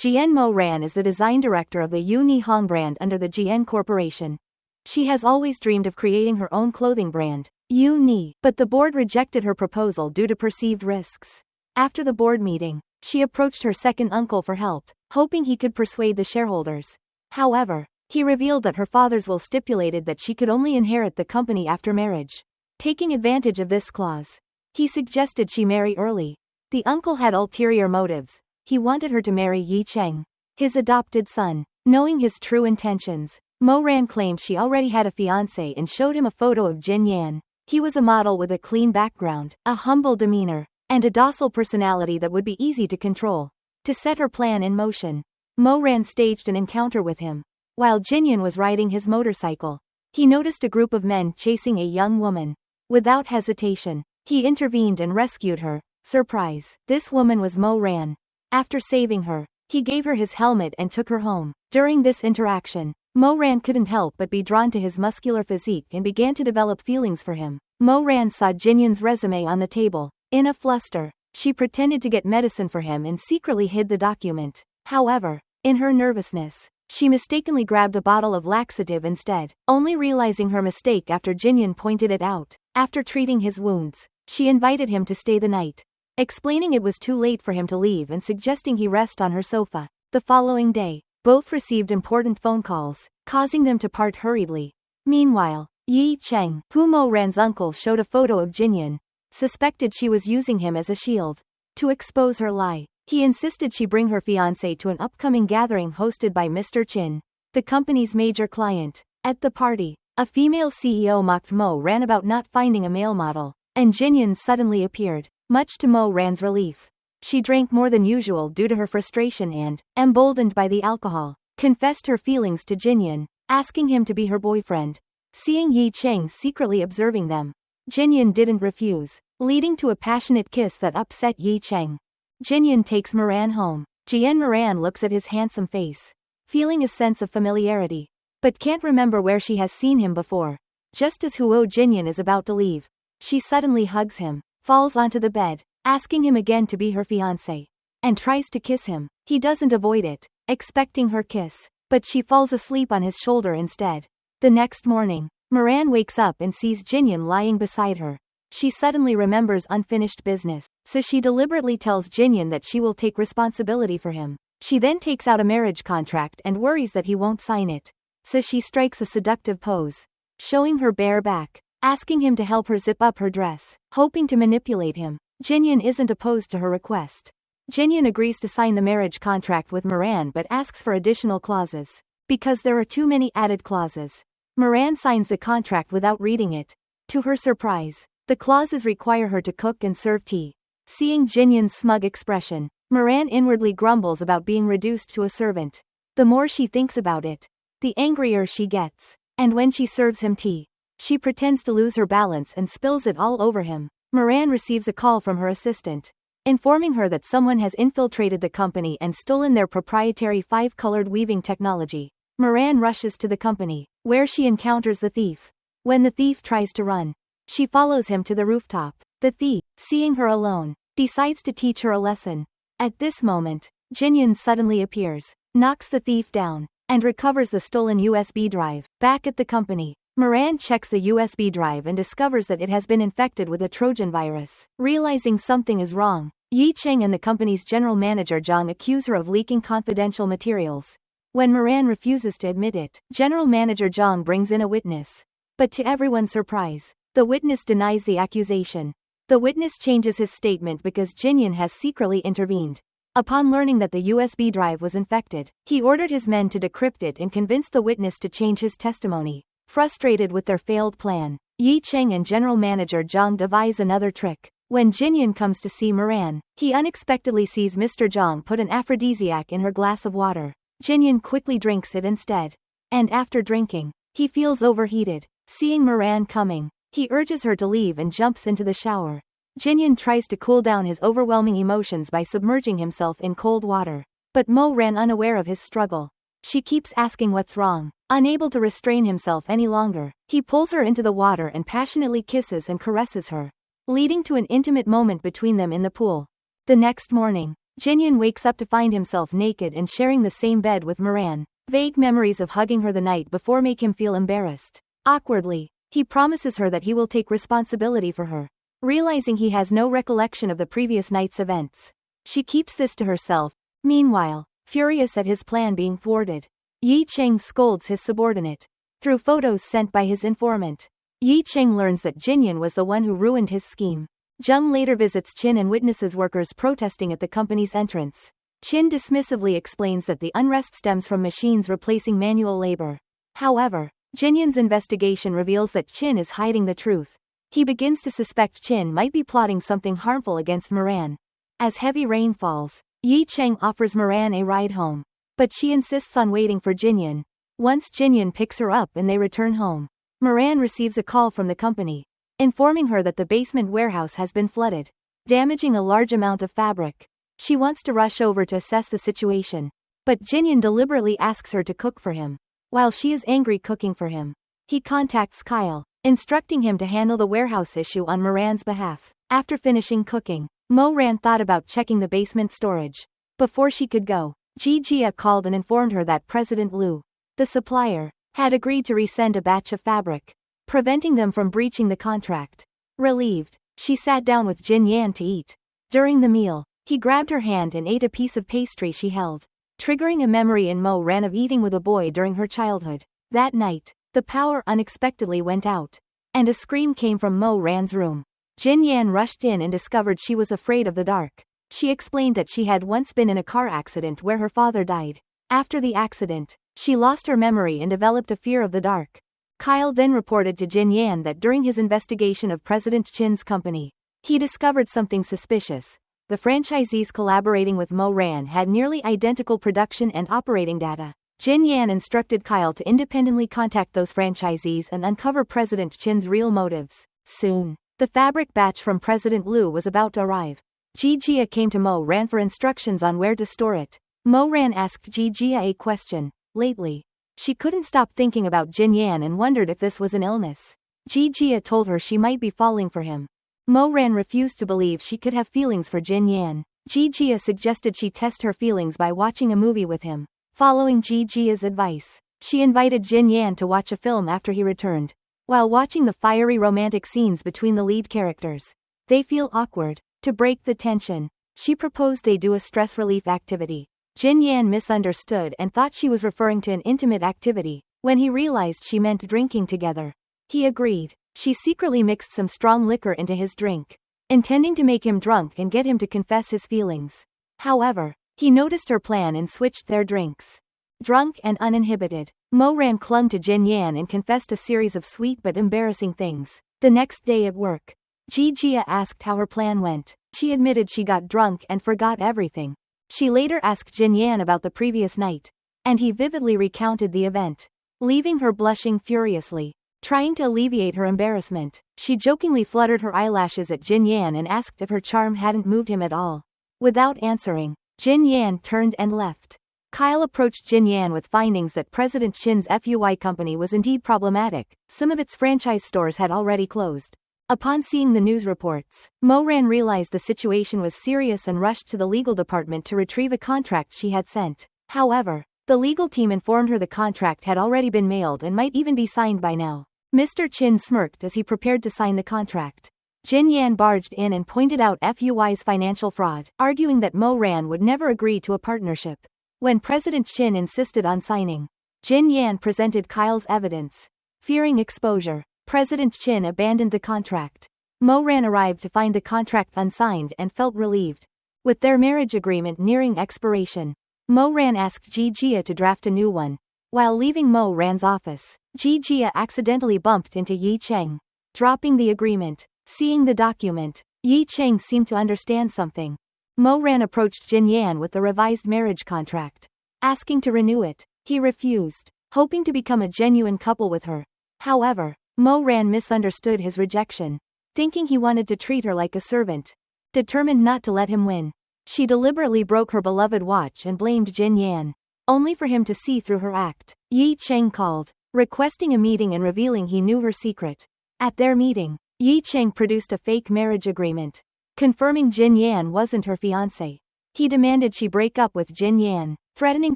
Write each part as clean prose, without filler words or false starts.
Jian Mo Ran is the design director of the Yu Nihong brand under the Jian Corporation. She has always dreamed of creating her own clothing brand, Yu Ni, but the board rejected her proposal due to perceived risks. After the board meeting, she approached her second uncle for help, hoping he could persuade the shareholders. However, he revealed that her father's will stipulated that she could only inherit the company after marriage. Taking advantage of this clause, he suggested she marry early. The uncle had ulterior motives. He wanted her to marry Yi Cheng, his adopted son. Knowing his true intentions, Mo Ran claimed she already had a fiancé and showed him a photo of Jin Yan. He was a model with a clean background, a humble demeanor, and a docile personality that would be easy to control. To set her plan in motion, Mo Ran staged an encounter with him. While Jin Yan was riding his motorcycle, he noticed a group of men chasing a young woman. Without hesitation, he intervened and rescued her. Surprise! This woman was Mo Ran. After saving her, he gave her his helmet and took her home. During this interaction, Mo Ran couldn't help but be drawn to his muscular physique and began to develop feelings for him. Mo Ran saw Jin Yan's resume on the table. In a fluster, she pretended to get medicine for him and secretly hid the document. However, in her nervousness, she mistakenly grabbed a bottle of laxative instead, only realizing her mistake after Jin Yan pointed it out. After treating his wounds, she invited him to stay the night, explaining it was too late for him to leave and suggesting he rest on her sofa. The following day, both received important phone calls, causing them to part hurriedly. Meanwhile, Yi Cheng, who Mo Ran's uncle showed a photo of Jin Yan, suspected she was using him as a shield. To expose her lie, he insisted she bring her fiancé to an upcoming gathering hosted by Mr. Chin, the company's major client. At the party, a female CEO mocked Mo Ran about not finding a male model, and Jin Yan suddenly appeared. Much to Mo Ran's relief, she drank more than usual due to her frustration and, emboldened by the alcohol, confessed her feelings to Jin Yan, asking him to be her boyfriend. Seeing Yi Cheng secretly observing them, Jin Yan didn't refuse, leading to a passionate kiss that upset Yi Cheng. Jin Yan takes Moran home. Jian Moran looks at his handsome face, feeling a sense of familiarity, but can't remember where she has seen him before. Just as Huo Jin Yan is about to leave, she suddenly hugs him, falls onto the bed, asking him again to be her fiancé, and tries to kiss him. He doesn't avoid it, expecting her kiss, but she falls asleep on his shoulder instead. The next morning, Moran wakes up and sees Jin Yan lying beside her. She suddenly remembers unfinished business, so she deliberately tells Jin Yan that she will take responsibility for him. She then takes out a marriage contract and worries that he won't sign it, so she strikes a seductive pose, showing her bare back, asking him to help her zip up her dress, hoping to manipulate him. Jin Yan isn't opposed to her request. Jin Yan agrees to sign the marriage contract with Moran but asks for additional clauses. Because there are too many added clauses, Moran signs the contract without reading it. To her surprise, the clauses require her to cook and serve tea. Seeing Jin Yan's smug expression, Moran inwardly grumbles about being reduced to a servant. The more she thinks about it, the angrier she gets. And when she serves him tea, she pretends to lose her balance and spills it all over him. Moran receives a call from her assistant, informing her that someone has infiltrated the company and stolen their proprietary 5-colored weaving technology. Moran rushes to the company, where she encounters the thief. When the thief tries to run, she follows him to the rooftop. The thief, seeing her alone, decides to teach her a lesson. At this moment, Jin Yan suddenly appears, knocks the thief down, and recovers the stolen USB drive. Back at the company, Moran checks the USB drive and discovers that it has been infected with a Trojan virus. Realizing something is wrong, Yi Cheng and the company's general manager Zhang accuse her of leaking confidential materials. When Moran refuses to admit it, general manager Zhang brings in a witness. But to everyone's surprise, the witness denies the accusation. The witness changes his statement because Jin Yan has secretly intervened. Upon learning that the USB drive was infected, he ordered his men to decrypt it and convinced the witness to change his testimony. Frustrated with their failed plan, Yi Cheng and general manager Zhang devise another trick. When Jin Yan comes to see Moran, he unexpectedly sees Mr. Zhang put an aphrodisiac in her glass of water. Jin Yan quickly drinks it instead. And after drinking, he feels overheated. Seeing Moran coming, he urges her to leave and jumps into the shower. Jin Yan tries to cool down his overwhelming emotions by submerging himself in cold water. But Mo Ran unaware of his struggle. She keeps asking what's wrong. Unable to restrain himself any longer, he pulls her into the water and passionately kisses and caresses her, leading to an intimate moment between them in the pool. The next morning, Jinyan wakes up to find himself naked and sharing the same bed with Moran. Vague memories of hugging her the night before make him feel embarrassed. Awkwardly, he promises her that he will take responsibility for her. Realizing he has no recollection of the previous night's events, she keeps this to herself. Meanwhile, furious at his plan being thwarted, Yi Cheng scolds his subordinate. Through photos sent by his informant, Yi Cheng learns that Jinyan was the one who ruined his scheme. Jung later visits Qin and witnesses workers protesting at the company's entrance. Qin dismissively explains that the unrest stems from machines replacing manual labor. However, Jinyan's investigation reveals that Qin is hiding the truth. He begins to suspect Qin might be plotting something harmful against Moran. As heavy rain falls, Yi Cheng offers Moran a ride home, but she insists on waiting for Jinyan. Once Jinyan picks her up and they return home, Moran receives a call from the company, informing her that the basement warehouse has been flooded, damaging a large amount of fabric. She wants to rush over to assess the situation, but Jinyan deliberately asks her to cook for him. While she is angry cooking for him, he contacts Kyle, instructing him to handle the warehouse issue on Moran's behalf. After finishing cooking, Moran thought about checking the basement storage. Before she could go, Jia called and informed her that President Liu, the supplier, had agreed to resend a batch of fabric, preventing them from breaching the contract. Relieved, she sat down with Jin Yan to eat. During the meal, he grabbed her hand and ate a piece of pastry she held, triggering a memory in Moran of eating with a boy during her childhood. That night, the power unexpectedly went out, and a scream came from Moran's room. Jin Yan rushed in and discovered she was afraid of the dark. She explained that she had once been in a car accident where her father died. After the accident, she lost her memory and developed a fear of the dark. Kyle then reported to Jin Yan that during his investigation of President Qin's company, he discovered something suspicious. The franchisees collaborating with Moran had nearly identical production and operating data. Jin Yan instructed Kyle to independently contact those franchisees and uncover President Qin's real motives. Soon, the fabric batch from President Liu was about to arrive. Jia came to Moran for instructions on where to store it. Moran asked Jia a question. Lately, she couldn't stop thinking about Jin Yan and wondered if this was an illness. Jia told her she might be falling for him. Moran refused to believe she could have feelings for Jin Yan. Jia suggested she test her feelings by watching a movie with him. Following Jia's advice, she invited Jin Yan to watch a film after he returned. While watching the fiery romantic scenes between the lead characters, they feel awkward. To break the tension, she proposed they do a stress relief activity. Jin Yan misunderstood and thought she was referring to an intimate activity. When he realized she meant drinking together, he agreed. She secretly mixed some strong liquor into his drink, intending to make him drunk and get him to confess his feelings. However, he noticed her plan and switched their drinks. Drunk and uninhibited, Moran clung to Jin Yan and confessed a series of sweet but embarrassing things. The next day at work, Jia asked how her plan went. She admitted she got drunk and forgot everything. She later asked Jin Yan about the previous night, and he vividly recounted the event, leaving her blushing furiously. Trying to alleviate her embarrassment, she jokingly fluttered her eyelashes at Jin Yan and asked if her charm hadn't moved him at all. Without answering, Jin Yan turned and left. Kyle approached Jin Yan with findings that President Qin's FUI company was indeed problematic. Some of its franchise stores had already closed. Upon seeing the news reports, Moran realized the situation was serious and rushed to the legal department to retrieve a contract she had sent. However, the legal team informed her the contract had already been mailed and might even be signed by now. Mr. Qin smirked as he prepared to sign the contract. Jin Yan barged in and pointed out FUI's financial fraud, arguing that Moran would never agree to a partnership. When President Qin insisted on signing, Jin Yan presented Kyle's evidence. Fearing exposure, President Qin abandoned the contract. Moran arrived to find the contract unsigned and felt relieved. With their marriage agreement nearing expiration, Moran asked Jia to draft a new one. While leaving Moran's office, Jia accidentally bumped into Yi Cheng. Dropping the agreement, seeing the document, Yi Cheng seemed to understand something. Moran approached Jin Yan with the revised marriage contract, asking to renew it. He refused, hoping to become a genuine couple with her. However, Moran misunderstood his rejection, thinking he wanted to treat her like a servant. Determined not to let him win, she deliberately broke her beloved watch and blamed Jin Yan, only for him to see through her act. Yi Cheng called, requesting a meeting and revealing he knew her secret. At their meeting, Yi Cheng produced a fake marriage agreement, confirming Jin Yan wasn't her fiancé. He demanded she break up with Jin Yan, threatening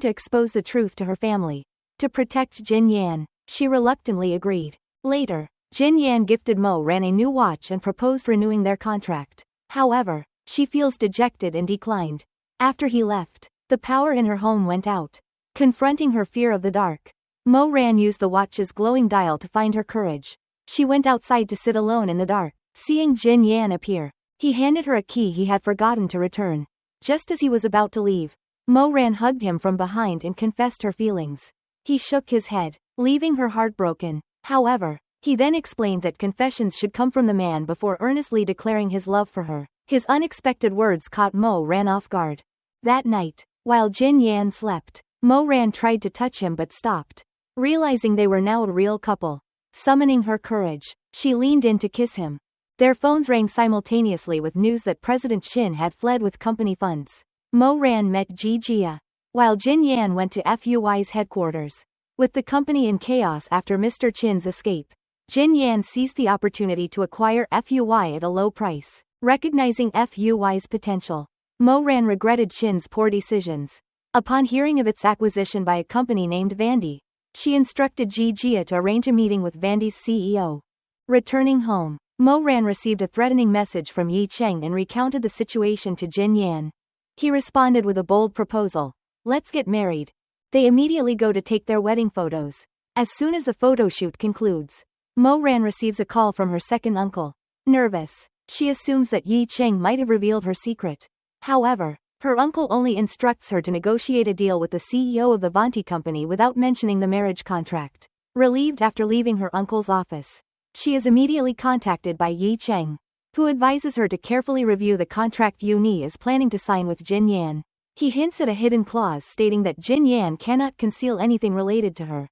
to expose the truth to her family. To protect Jin Yan, she reluctantly agreed. Later, Jin Yan gifted Mo Ran a new watch and proposed renewing their contract. However, she feels dejected and declined. After he left, the power in her home went out. Confronting her fear of the dark, Mo Ran used the watch's glowing dial to find her courage. She went outside to sit alone in the dark. Seeing Jin Yan appear, he handed her a key he had forgotten to return. Just as he was about to leave, Mo Ran hugged him from behind and confessed her feelings. He shook his head, leaving her heartbroken. However, he then explained that confessions should come from the man before earnestly declaring his love for her. His unexpected words caught Mo Ran off guard. That night, while Jin Yan slept, Mo Ran tried to touch him but stopped. Realizing they were now a real couple, summoning her courage, she leaned in to kiss him. Their phones rang simultaneously with news that President Qin had fled with company funds. Mo Ran met Ji Jia, while Jin Yan went to FUY's headquarters. With the company in chaos after Mr. Qin's escape, Jin Yan seized the opportunity to acquire FUY at a low price. Recognizing FUY's potential, Mo Ran regretted Qin's poor decisions. Upon hearing of its acquisition by a company named Vandy, she instructed Ji Jia to arrange a meeting with Vandy's CEO. Returning home, Mo Ran received a threatening message from Yi Cheng and recounted the situation to Jin Yan. He responded with a bold proposal. Let's get married. They immediately go to take their wedding photos. As soon as the photo shoot concludes, Mo Ran receives a call from her second uncle. Nervous, she assumes that Yi Cheng might have revealed her secret. However, her uncle only instructs her to negotiate a deal with the CEO of the Vanti company without mentioning the marriage contract. Relieved after leaving her uncle's office, she is immediately contacted by Yi Cheng, who advises her to carefully review the contract Yu Ni is planning to sign with Jin Yan. He hints at a hidden clause stating that Jin Yan cannot conceal anything related to her.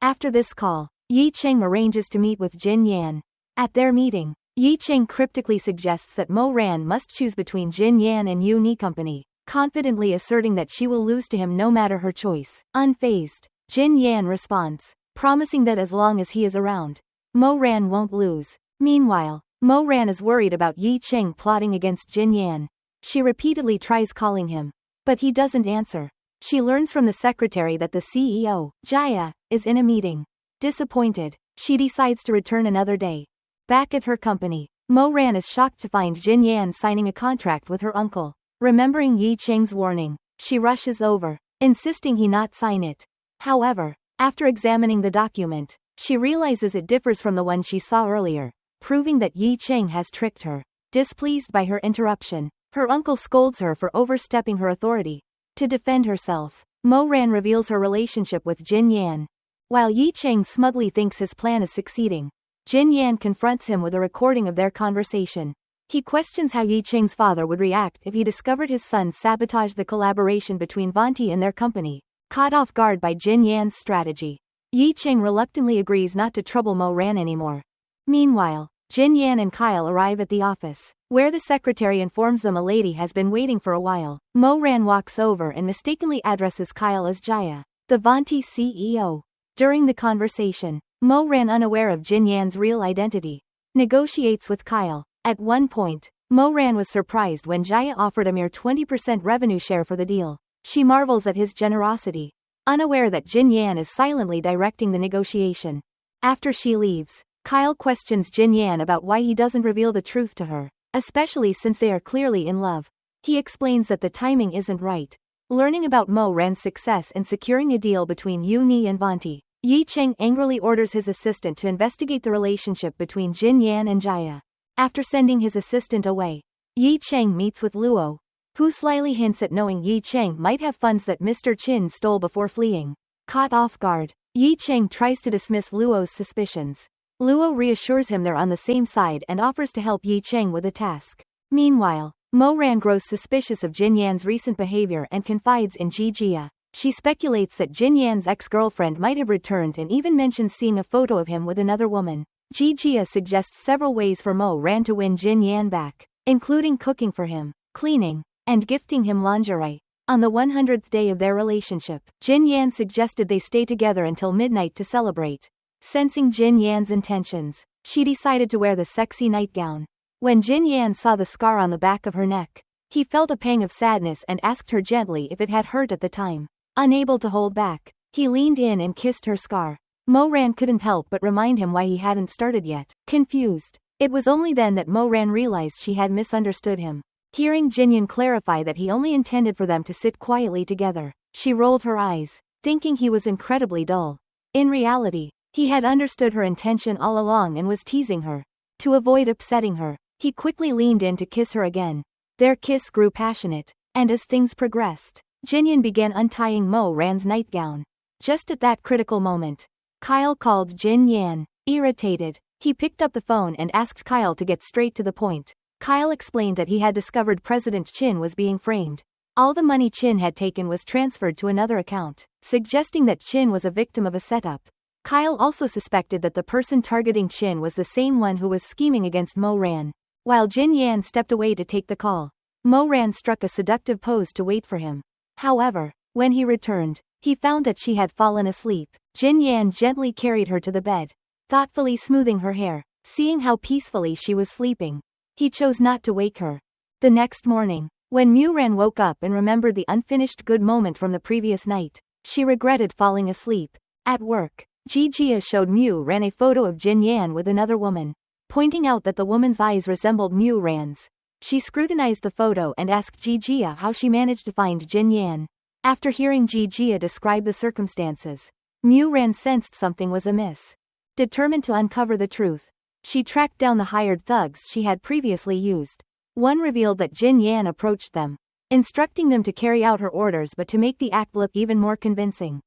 After this call, Yi Cheng arranges to meet with Jin Yan. At their meeting, Yi Cheng cryptically suggests that Mo Ran must choose between Jin Yan and Yu Ni company, confidently asserting that she will lose to him no matter her choice. Unfazed, Jin Yan responds, promising that as long as he is around, Mo Ran won't lose. Meanwhile, Mo Ran is worried about Yi Cheng plotting against Jin Yan. She repeatedly tries calling him, but he doesn't answer. She learns from the secretary that the CEO, Jaya, is in a meeting. Disappointed, she decides to return another day. Back at her company, Mo Ran is shocked to find Jin Yan signing a contract with her uncle. Remembering Yi Cheng's warning, she rushes over, insisting he not sign it. However, after examining the document, she realizes it differs from the one she saw earlier, proving that Yi Cheng has tricked her. Displeased by her interruption, her uncle scolds her for overstepping her authority. To defend herself, Mo Ran reveals her relationship with Jin Yan. While Yi Cheng smugly thinks his plan is succeeding, Jin Yan confronts him with a recording of their conversation. He questions how Yi Cheng's father would react if he discovered his son sabotaged the collaboration between Vanti and their company. Caught off guard by Jin Yan's strategy, Yi Cheng reluctantly agrees not to trouble Mo Ran anymore. Meanwhile, Jin Yan and Kyle arrive at the office, where the secretary informs them a lady has been waiting for a while. Mo Ran walks over and mistakenly addresses Kyle as Jaya, the Vanti CEO. During the conversation, Mo Ran, unaware of Jin Yan's real identity, negotiates with Kyle. At one point, Mo Ran was surprised when Jaya offered a mere 20% revenue share for the deal. She marvels at his generosity, unaware that Jin Yan is silently directing the negotiation. After she leaves, Kyle questions Jin Yan about why he doesn't reveal the truth to her, especially since they are clearly in love. He explains that the timing isn't right. Learning about Mo Ran's success in securing a deal between Yu Ni and Vanti, Yi Cheng angrily orders his assistant to investigate the relationship between Jin Yan and Jaya. After sending his assistant away, Yi Cheng meets with Luo, who slyly hints at knowing Yi Cheng might have funds that Mr. Qin stole before fleeing. Caught off guard, Yi Cheng tries to dismiss Luo's suspicions. Luo reassures him they're on the same side and offers to help Yi Cheng with a task. Meanwhile, Mo Ran grows suspicious of Jin Yan's recent behavior and confides in Ji Jia. She speculates that Jin Yan's ex-girlfriend might have returned and even mentions seeing a photo of him with another woman. Ji Jia suggests several ways for Mo Ran to win Jin Yan back, including cooking for him, cleaning, and gifting him lingerie. On the 100th day of their relationship, Jin Yan suggested they stay together until midnight to celebrate. Sensing Jin Yan's intentions, she decided to wear the sexy nightgown. When Jin Yan saw the scar on the back of her neck, He felt a pang of sadness and asked her gently if it had hurt at the time. Unable to hold back, he leaned in and kissed her scar. Mo-ran couldn't help but remind him why he hadn't started yet. Confused, it was only then that Mo-ran realized she had misunderstood him. Hearing Jinyan clarify that he only intended for them to sit quietly together, she rolled her eyes, thinking he was incredibly dull. In reality, he had understood her intention all along and was teasing her. To avoid upsetting her, he quickly leaned in to kiss her again. Their kiss grew passionate, and as things progressed, Jinyan began untying Mo-ran's nightgown. Just at that critical moment, Kyle called Jin Yan. Irritated, he picked up the phone and asked Kyle to get straight to the point. Kyle explained that he had discovered President Chin was being framed. All the money Chin had taken was transferred to another account, suggesting that Chin was a victim of a setup. Kyle also suspected that the person targeting Chin was the same one who was scheming against Mo-ran. While Jin Yan stepped away to take the call, Mo-ran struck a seductive pose to wait for him. However, when he returned, he found that she had fallen asleep. Jin Yan gently carried her to the bed, thoughtfully smoothing her hair. Seeing how peacefully she was sleeping, he chose not to wake her. The next morning, when Mu-ran woke up and remembered the unfinished good moment from the previous night, she regretted falling asleep. At work, Ji-jia showed Mu-ran a photo of Jin Yan with another woman, pointing out that the woman's eyes resembled Mu-ran's. She scrutinized the photo and asked Ji-jia how she managed to find Jin Yan. After hearing Ji-jia describe the circumstances, Mu-ran sensed something was amiss. Determined to uncover the truth, she tracked down the hired thugs she had previously used. One revealed that Jin Yan approached them, instructing them to carry out her orders but to make the act look even more convincing.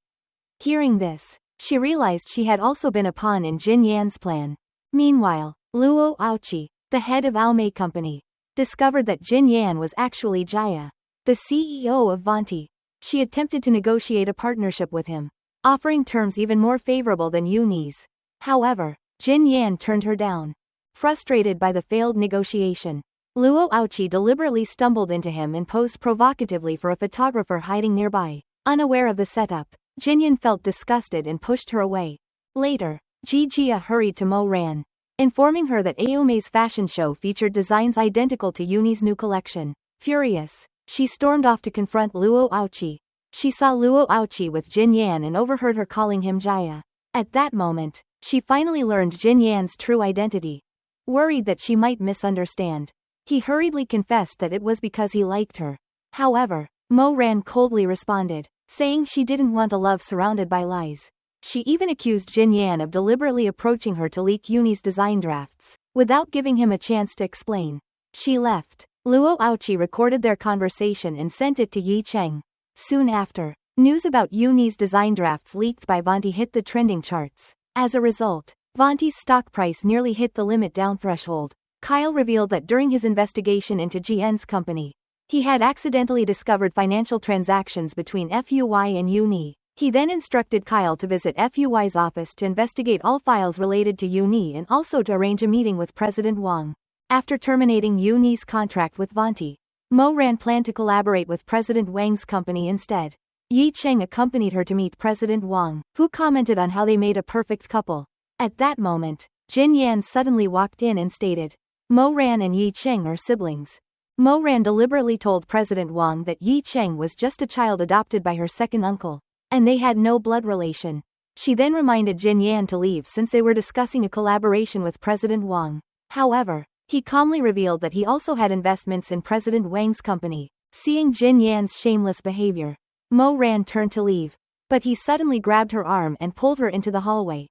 Hearing this, she realized she had also been a pawn in Jin Yan's plan. Meanwhile, Luo Aochi, the head of Aomei Company, discovered that Jin Yan was actually Jaya, the CEO of Vanti. She attempted to negotiate a partnership with him, offering terms even more favorable than Yuni's. However, Jin Yan turned her down. Frustrated by the failed negotiation, Luo Aochi deliberately stumbled into him and posed provocatively for a photographer hiding nearby. Unaware of the setup, Jinyan felt disgusted and pushed her away. Later, Ji-jia hurried to Mo-ran, informing her that Aomei's fashion show featured designs identical to Yuni's new collection. Furious, she stormed off to confront Luo Aochi. She saw Luo Aochi with Jin Yan and overheard her calling him Jaya. At that moment, she finally learned Jin Yan's true identity. Worried that she might misunderstand, he hurriedly confessed that it was because he liked her. However, Mo-ran coldly responded, saying she didn't want a love surrounded by lies. She even accused Jin Yan of deliberately approaching her to leak Yuni's design drafts, without giving him a chance to explain. She left. Luo Aochi recorded their conversation and sent it to Yi Cheng. Soon after, news about Yuni's design drafts leaked by Vanti hit the trending charts. As a result, Vanti's stock price nearly hit the limit down threshold. Kyle revealed that during his investigation into GN's company, he had accidentally discovered financial transactions between FUY and Uni. He then instructed Kyle to visit FUY's office to investigate all files related to Uni and also to arrange a meeting with President Wang. After terminating Uni's contract with Vanti, Mo-ran planned to collaborate with President Wang's company instead. Yi Cheng accompanied her to meet President Wang, who commented on how they made a perfect couple. At that moment, Jin Yan suddenly walked in and stated, Mo-ran and Yi Cheng are siblings. Mo-ran deliberately told President Wang that Yi Cheng was just a child adopted by her second uncle, and they had no blood relation. She then reminded Jin Yan to leave since they were discussing a collaboration with President Wang. However, he calmly revealed that he also had investments in President Wang's company. Seeing Jin Yan's shameless behavior, Mo-ran turned to leave, but he suddenly grabbed her arm and pulled her into the hallway.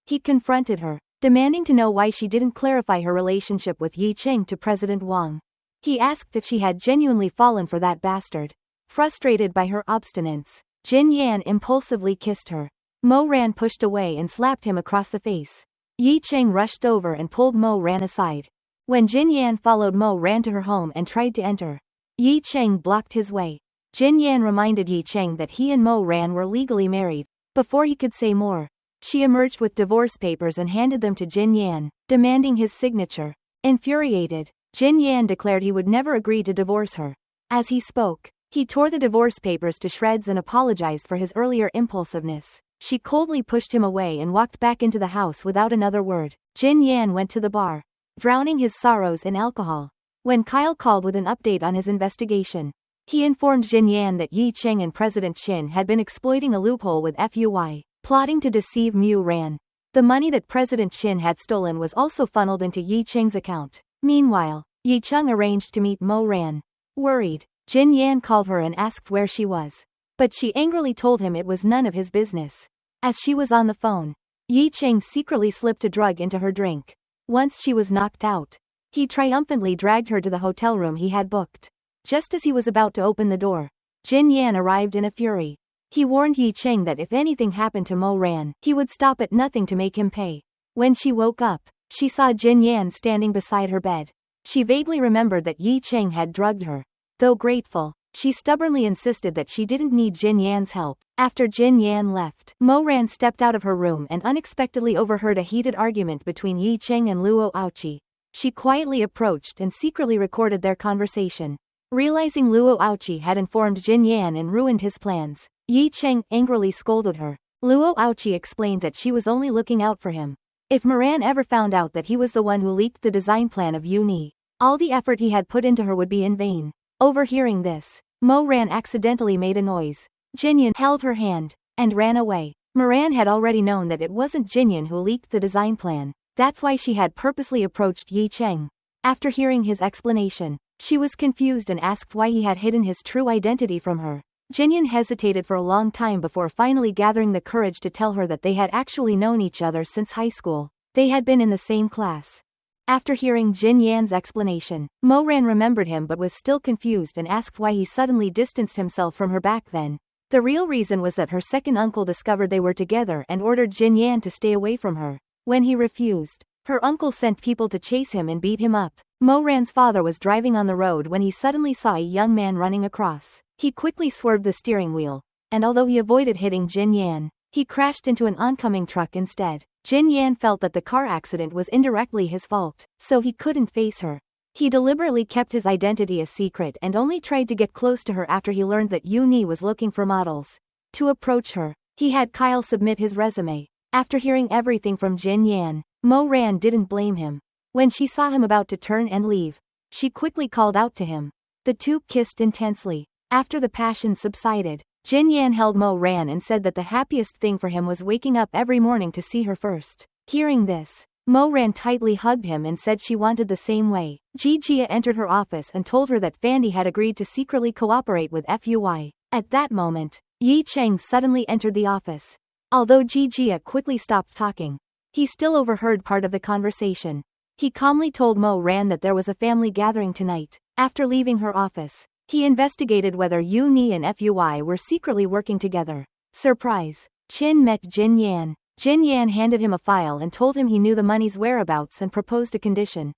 He confronted her, demanding to know why she didn't clarify her relationship with Yi Cheng to President Wang. He asked if she had genuinely fallen for that bastard. Frustrated by her obstinance, Jin Yan impulsively kissed her. Mo-ran pushed away and slapped him across the face. Yi Cheng rushed over and pulled Mo-ran aside. When Jin Yan followed Mo-ran to her home and tried to enter, Yi Cheng blocked his way. Jin Yan reminded Yi Cheng that he and Mo-ran were legally married. Before he could say more, she emerged with divorce papers and handed them to Jin Yan, demanding his signature. Infuriated, Jin Yan declared he would never agree to divorce her. As he spoke, he tore the divorce papers to shreds and apologized for his earlier impulsiveness. She coldly pushed him away and walked back into the house without another word. Jin Yan went to the bar, drowning his sorrows in alcohol. When Kyle called with an update on his investigation, he informed Jin Yan that Yi Cheng and President Chin had been exploiting a loophole with FUY, plotting to deceive Mu Ran. The money that President Chin had stolen was also funneled into Yi Cheng's account. Meanwhile, Yi Cheng arranged to meet Mo Ran. Worried, Jin Yan called her and asked where she was. But she angrily told him it was none of his business. As she was on the phone, Yi Cheng secretly slipped a drug into her drink. Once she was knocked out, he triumphantly dragged her to the hotel room he had booked. Just as he was about to open the door, Jin Yan arrived in a fury. He warned Yi Cheng that if anything happened to Mo Ran, he would stop at nothing to make him pay. When she woke up, she saw Jin Yan standing beside her bed. She vaguely remembered that Yi Cheng had drugged her. Though grateful, she stubbornly insisted that she didn't need Jin Yan's help. After Jin Yan left, Mo Ran stepped out of her room and unexpectedly overheard a heated argument between Yi Cheng and Luo Aoqi. She quietly approached and secretly recorded their conversation. Realizing Luo Aoqi had informed Jin Yan and ruined his plans, Yi Cheng angrily scolded her. Luo Aoqi explained that she was only looking out for him. If Moran ever found out that he was the one who leaked the design plan of Uni, all the effort he had put into her would be in vain. Overhearing this, Mo Ran accidentally made a noise. Jinyan held her hand and ran away. Moran had already known that it wasn't Jinyan who leaked the design plan. That's why she had purposely approached Yi Cheng. After hearing his explanation, she was confused and asked why he had hidden his true identity from her. Jinyan hesitated for a long time before finally gathering the courage to tell her that they had actually known each other since high school. They had been in the same class. After hearing Jin Yan's explanation, Mo Ran remembered him but was still confused and asked why he suddenly distanced himself from her back then. The real reason was that her second uncle discovered they were together and ordered Jin Yan to stay away from her. When he refused, her uncle sent people to chase him and beat him up. Mo Ran's father was driving on the road when he suddenly saw a young man running across. He quickly swerved the steering wheel, and although he avoided hitting Jin Yan, he crashed into an oncoming truck instead. Jin Yan felt that the car accident was indirectly his fault, so he couldn't face her. He deliberately kept his identity a secret and only tried to get close to her after he learned that Uni was looking for models. To approach her, he had Kyle submit his resume. After hearing everything from Jin Yan, Mo Ran didn't blame him. When she saw him about to turn and leave, she quickly called out to him. The two kissed intensely. After the passion subsided, Jin Yan held Mo Ran and said that the happiest thing for him was waking up every morning to see her first. Hearing this, Mo Ran tightly hugged him and said she wanted the same way. Ji Jia entered her office and told her that Fandy had agreed to secretly cooperate with FUY. At that moment, Yi Cheng suddenly entered the office. Although Ji Jia quickly stopped talking, he still overheard part of the conversation. He calmly told Mo Ran that there was a family gathering tonight. After leaving her office, he investigated whether Uni and FUY were secretly working together. Surprise! Chin met Jin Yan. Jin Yan handed him a file and told him he knew the money's whereabouts and proposed a condition.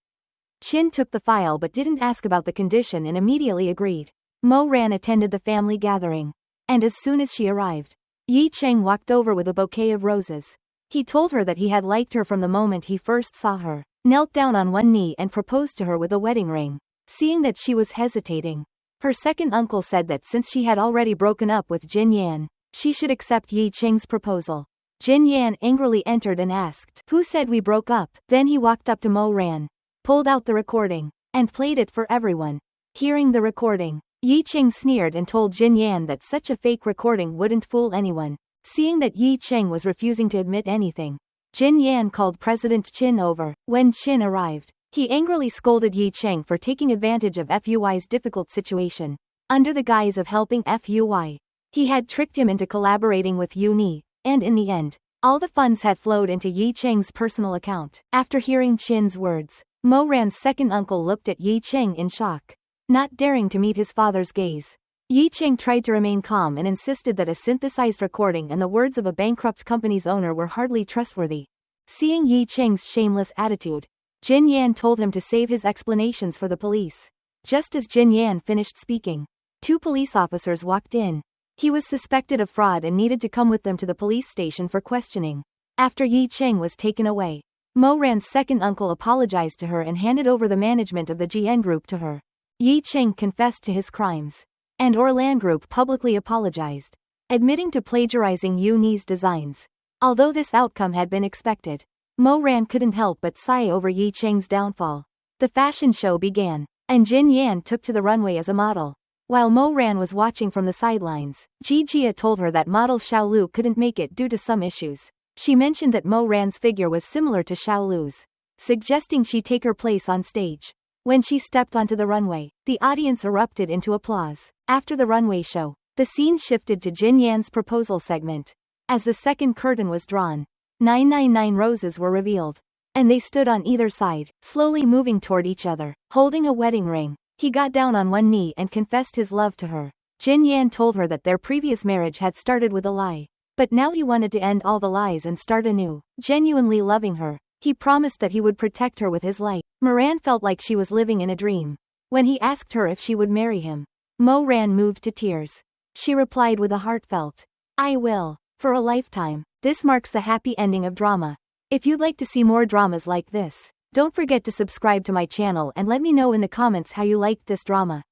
Chin took the file but didn't ask about the condition and immediately agreed. Mo Ran attended the family gathering. And as soon as she arrived, Yi Cheng walked over with a bouquet of roses. He told her that he had liked her from the moment he first saw her, knelt down on one knee and proposed to her with a wedding ring. Seeing that she was hesitating, her second uncle said that since she had already broken up with Jin Yan, she should accept Yi Cheng's proposal. Jin Yan angrily entered and asked, "Who said we broke up?" Then he walked up to Mo Ran, pulled out the recording, and played it for everyone. Hearing the recording, Yi Cheng sneered and told Jin Yan that such a fake recording wouldn't fool anyone. Seeing that Yi Cheng was refusing to admit anything, Jin Yan called President Chin over. When Chin arrived, he angrily scolded Yi Cheng for taking advantage of FUY's difficult situation. Under the guise of helping FUY, he had tricked him into collaborating with Uni, and in the end, all the funds had flowed into Yi Cheng's personal account. After hearing Chin's words, Mo Ran's second uncle looked at Yi Cheng in shock. Not daring to meet his father's gaze, Yi Cheng tried to remain calm and insisted that a synthesized recording and the words of a bankrupt company's owner were hardly trustworthy. Seeing Yi Cheng's shameless attitude, Jin Yan told him to save his explanations for the police. Just as Jin Yan finished speaking, two police officers walked in. He was suspected of fraud and needed to come with them to the police station for questioning. After Yi Cheng was taken away, Mo Ran's second uncle apologized to her and handed over the management of the GN group to her. Yi Cheng confessed to his crimes, and Orlan Group publicly apologized, admitting to plagiarizing Uni's designs. Although this outcome had been expected, Mo Ran couldn't help but sigh over Yi Cheng's downfall. The fashion show began. and Jin Yan took to the runway as a model. While Mo Ran was watching from the sidelines, Ji Jia told her that model Xiao Lu couldn't make it due to some issues. She mentioned that Mo Ran's figure was similar to Xiao Lu's, suggesting she take her place on stage. When she stepped onto the runway, the audience erupted into applause. After the runway show, the scene shifted to Jin Yan's proposal segment. As the second curtain was drawn, 999 roses were revealed, and they stood on either side, slowly moving toward each other, holding a wedding ring. He got down on one knee and confessed his love to her. Jin Yan told her that their previous marriage had started with a lie. But now he wanted to end all the lies and start anew. Genuinely loving her, he promised that he would protect her with his life. Moran felt like she was living in a dream. When he asked her if she would marry him, Mo Ran moved to tears. She replied with a heartfelt, "I will, for a lifetime." This marks the happy ending of drama. If you'd like to see more dramas like this, don't forget to subscribe to my channel and let me know in the comments how you liked this drama.